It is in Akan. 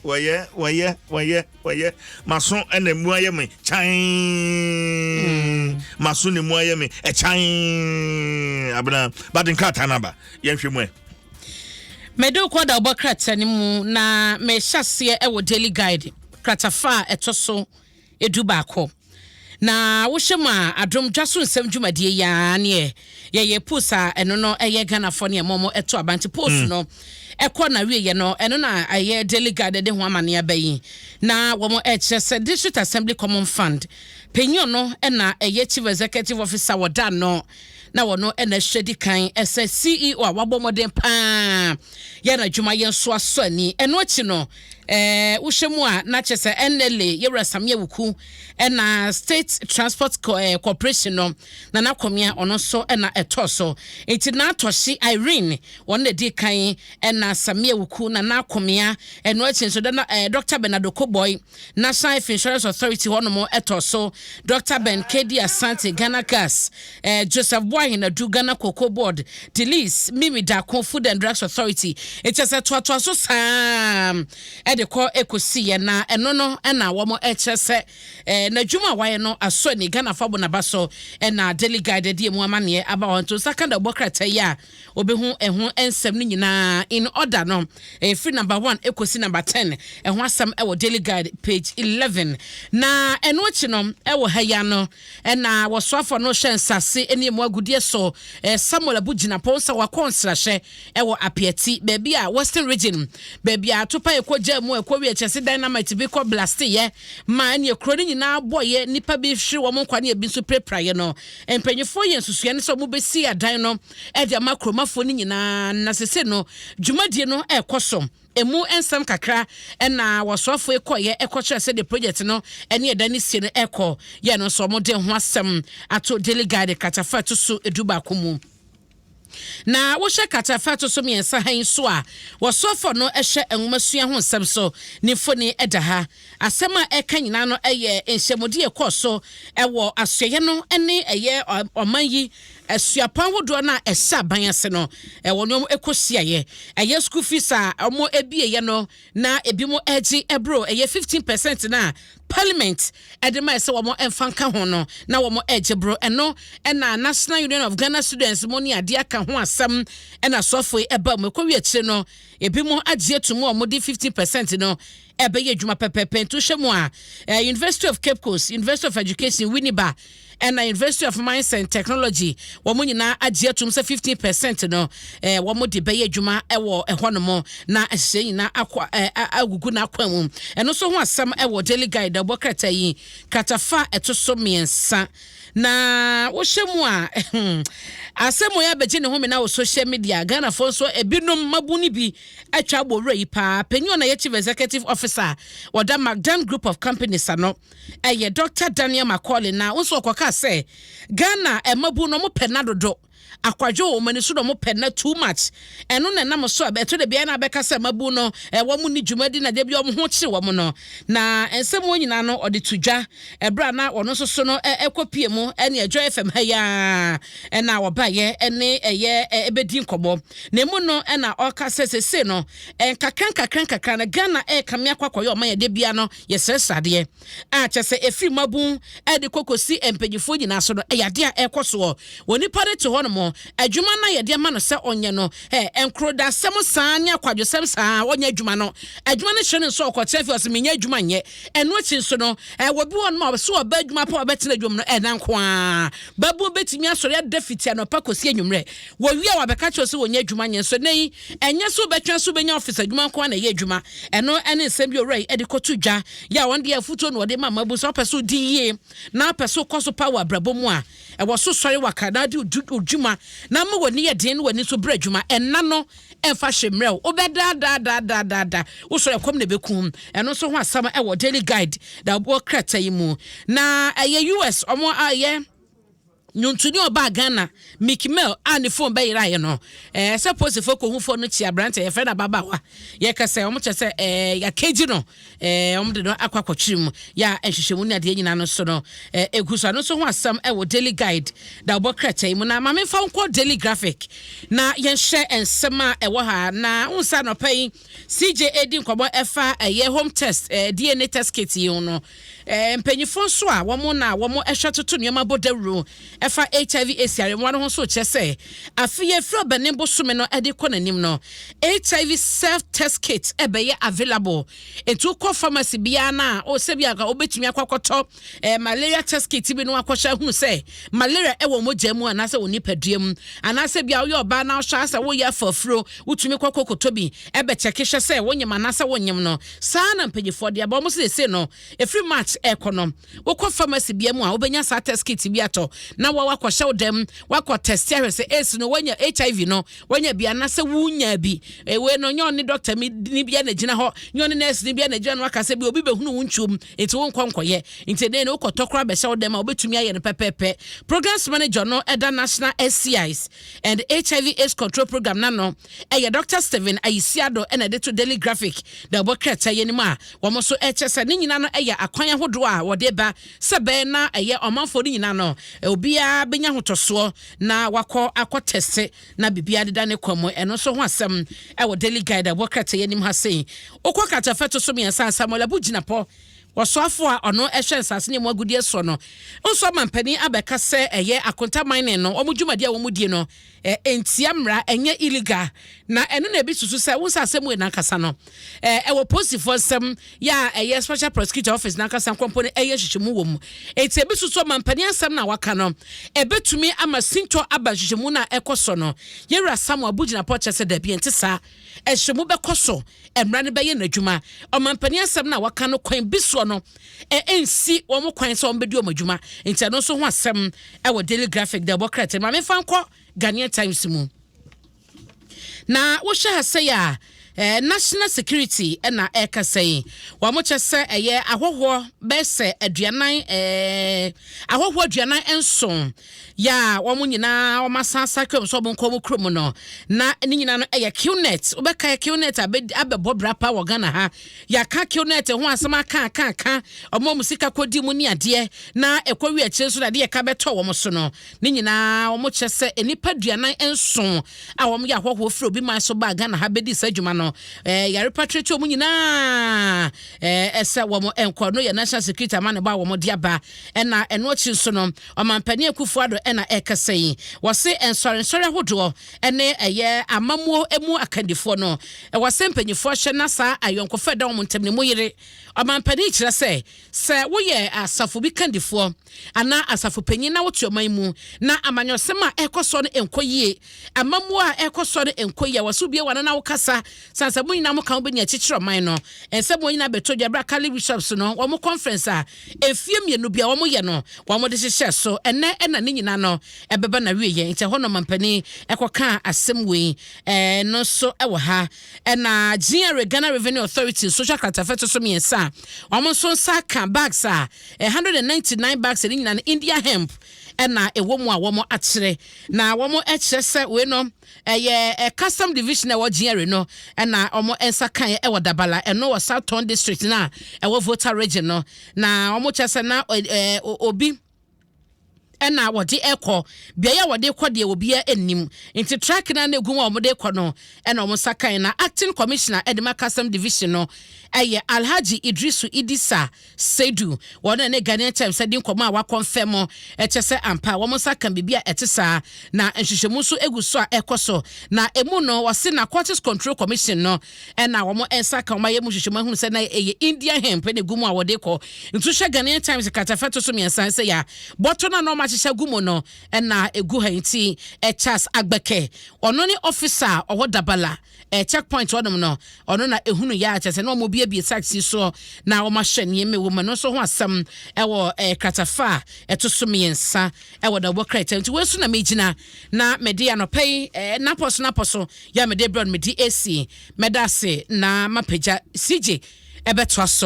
Waye. Mason and the Muayame, Chine. Mason and Muayame, a Chine. Abna, but in Katanaba, Yamshimwe. Medo kwada obokrat animu na me hyase e daily guide kratafa etoso edubako na wohwema Adom Dwaso Nsem dwumadie ya ne ye pusa eno no eye Ghana fo ne momo eto abanti post no ekọ na wiye no eno na aye daily guide de ho amane abayi na womo ehse district assembly common fund penyo no na eye chief executive officer woda no na wono na hwedi kan ese CEO a wabomoden pa ya na dwuma yen so aso ani eno achi no wohwemu a na chese NLA yewra samye wuku na state transport corporation no na nakomia ono so na etoso enti na atoshi Irene won di kan na samye wuku na nakomia eno achi so na Dr. Bernardo Koboy National Insurance Authority hono etoso Dr. Ben Kedi Asante Ghana Gas Joseph na do Ghana Cocoa Board Delis Mimi da Food and Drugs Authority it just a to so sam de call ekosi na eno no na wo mo ehse na dwuma waye no aso ni Ghana fabo na baso na daily guide de mu amane aba won to second obokrata ya obehu ehu ensem ni nyina in order no free number 1 ekosi number 10 ehu asam e wo daily guide page 11 na eno chi no e wo haya no na wo soafo no hwe nsase eni mu agudie so Samuel Abugina ponsa wa konsrahye e wo apiati baby a Western region baby a topa ekoja mu ekowi echese dynamite bi ko blast ye ma ne kroni nyina boye nipa bi hwe wo mo nkwane bi so prepraye no empanyefo ye nsusue ne so mo besi adan no e de makromafo ni nyina na sese no dwumadie no ekoso emu ensam kakra na wasofo ekoye ekotche se the project no ene edani sie no eko ye no so mo de ho asem ato daily guide katafa to so eduba komu na wo hye katafa to so miensa han so a wasofo no ehye enwomasua ho nsem so ni foni edaha asema eka nyina no eye enhyemode ekoso ewo asoye no ene eye omanyi asuapan wodo na esa ban ase no wono ekosia ye eye school fees a omo ebie no na ebimo egi ebro eye 15% na parliament edema ese womo emfanka ho no na womo egi bro eno na National Union of Ghana Students money ade aka ho asam na sofo eba mo ekwi akire no ebimo agye tumu omo di 15% no ebe ye dwuma pepepe to hwemu a University of Cape Coast, University of Education Winneba and the University of Mines and Technology womo nyina agye tum se 15% no womo de be ye dwuma ewo ehwonomo na ehye nyina akwa agugu na akwamu eno so ho asam ewo daily guide abokrata yi katafa etoso miensa na wo hwemu a asemo ya beje ne ho me na wo social media Ghana fo so ebinom mabuni bi atwa abowra yi pa penyo na ye chief executive officer wada Magdan Group of Companies ano Dr. Daniel Macaulay na wo so koka say Ghana mabu no mo penadodo akwadwo o mani so no mo pena too much eno na nam so abeto de bia na beka se mabu no wo mu ni dwumadi na de bia o mo ho kire wo mo no na ensem onyina no ode tudwa ebra na ono so no ekopie mu ene Joy FM ha ya na wo ba ye ene eye ebedi nkobo na mu no na oka sesese no kakran na Ghana kamia kwakoyo ma ye de bia no ye sesade a chese efri mabu de kokosi empanyifo nyina so no yade a ekoso woni pare to ho no adwuma na yede ma no se onye no enkroda sem san ne akwadwo sem san onye adwuma no adwuma ne hwene so okotefi os menya adwuma nye eno achi so no wobi won ma so oba adwuma pa obetena adwuma no nanko a babu betimi asore defiti no pa kosi anwumre wo wi a wabeka cho so onye adwuma nye so nei enye so betwa so benya office adwuma nko na ye adwuma eno ene nsem bi ore edi kotu dwa ya won de afuto no de ma mabu so peso diye na peso koso power brabo mu a wo so sori wakada di udwuma na mo woni ye den woni so bra adwuma enna no emfa hwemrel obeda da wo so rekom na bekum eno so ho asam e wo daily guide da bo krata yi mu na US omo aye nyuntuni oba Ghana mikimel ani phone be ira ye no se post fo ko hu phone no chi abrante ye friend ababa wa ye ka se omo che se ya keji no omo de no akwakwatwirim ya ehwehwemu ne ade nyina no so no egusa no so ho asam e wo daily guide da obokrata mu na ma me fa nko daily graphic na ye hye ensem a e wo ha na unsa no pai CJ edi nkobo efa ye home test DNA test kit yi no mpanyifo so a womo na womo ehwe toto nneema bodawuro efa HIV ACR mo no so che se afiye fro benembo some no ede konanim no HIV self test kit ebeye available etu ko pharmacy bia na o se bia ga obetumi akwakoto malaria test kit bi no akosha hu se malaria ewo mojamu anase woni paduam anase bia wo yoba na hwa asa wo ya fafuro utumi kwakokoto bi ebe cheke hwe se wonyem anase wonyem no saa na mpanyifo de aba mo se no every match econom wo pharmacy bia mu a obenya sa test kit bi ato na wa wakɔhyɛ wodam wakɔ test ahwɛ sɛ es no wanya HIV no wanya bia na sɛ wunya bi we no nyo ne doctor mi ni bia na gina hɔ nyo ne nurse ni bia na gina no aka sɛ bi obi behunu wunchum enti wo nkɔnkɔyɛ enti de ne wokɔtɔ kora bɛhyɛ wodam a obetumi ayɛ no pɛpɛpɛ programs manager no eda national SCIs and HIV AIDS control program na no Dr. Steven Ayisiado ena de to daily graphic da obokrata yɛ ni ma wo mo so ɛkyɛ sɛ ne nyina no akwan ahodo a wode ba sɛ bɛ na ɔmanfo ni nyina no obia benya hotoso na wakɔ akɔ teste na bibia deda ne kwamo eno so ho asem wo daily guide abokrata yanim ha sei okɔ kata feto so me ansa Samuel abugina po wɔsoafo a ɔno ɛhwɛ nsase ne mu agudie so no nso mampani abɛka sɛ akonta mining no ɔmo dwumadi a wɔmo die no entia mra enye illegal na eno na ebi susu sɛ wonsa asɛm we nankasa no ɛwɔ posifo nsɛm ya special prosecutor office nankasa nkompo ne hwehwemu wɔ mu eti ebi susu mampani asɛm na waka no ebetumi ama sinto aba hwehwemu na ɛkɔso no yɛwura Samuel abugina po kyɛ sɛ da bi enti saa ɛhwehemu bɛkɔso emra ne bɛyɛ n'adwuma ɔmampani asɛm na waka no kwan bi so no ensi wo mo kwan so ombedi o madwuma enti no so ho asɛm ɛwɔ daily graphic da bokrata ma me fa nkɔ Ghanaian Times mu na wo hwɛ ha sɛ ya national security na eka say wa mo kyese ahoho bese aduanan ahoho aduanan enson ya wa mo nyina wa masansa kwem so bo nko mo krom no na ni nyina no qnet obeka qnet abebo brapa wo Ghana ha ya ka qnet ho asema ka omo musika kodi mu ni ade na ekwawi akire so na de ka beto wo mo so no ni nyina wo mo kyese enipa aduanan enson a wo mo ya ahoho fro bi man so ba Ghana ha bedi sadwuma no ya repatriate omu nyina esa wo mo enko no ya national security man ba wo mo dia ba na eno chi so no omampani akufuado na ekasai wo se ensore hodo ene amamuo emu akandifo no wo se mpanyifo hye na sa ayonko feda wo ntem ne moyire omampani kire se wo ye asafo bi kandifo ana asafo panyin na wotu oman mu na amanyosema ekoso no enkoyie amamuo a ekoso no enkoyie wo so bie wana na wo kasa sansa mo nyina mo kan obenya chichiro man no ense mo nyina beto dwabra kali bishops no wo mo conference a efie mienu bia wo mo ye no wo mo de hyehyɛ so ene na ne nyina no ebeba na wiye nti ho no mampani ekoka asem we no so ewo ha na Ghana Revenue Authority social catafeto so miensa wo mo so saka bags a 199 bags ne nyina India hemp na ewo mu a wo mo akyere na wo mo ekyere se we no custom division e Ghana no na omo ensa kan e Dabala eno wo Southern district na e voter region no na omo kyese na obi ena wode ekọ bia ya wode kọ de obi enim nti track na na egu omo de kọ no ena omo sakan na acting commissioner edema custom division no Alhaji Idrisu Idisa Sedu wona ne Ghanaian Times said nkoma wa confirm kyese ampa wo sakan bibia etesa na nhwehwemu so egu so a ekoso na emu no wose na Quarters Control Commission no ena wo ensaka ma yemu nhwehwemu hu se na Indian hemp ne gu mu a wode kọ ntu hwe Ghanaian Times katafeto so miensan se ya boto na no hyehyɛ gumo no na egu ha nti Charles Agbeke ono ne officer owo Dabala checkpoint wodom no ono na ehunu ya kyese na omo bia taxi so na omo hye ne me wo no so ho asem ewo kratafa eto so miensa ewo da bo krata nti we so na megina na mede anopai naposo ya mede brown mede AC medase na mapeja CJ ebeto so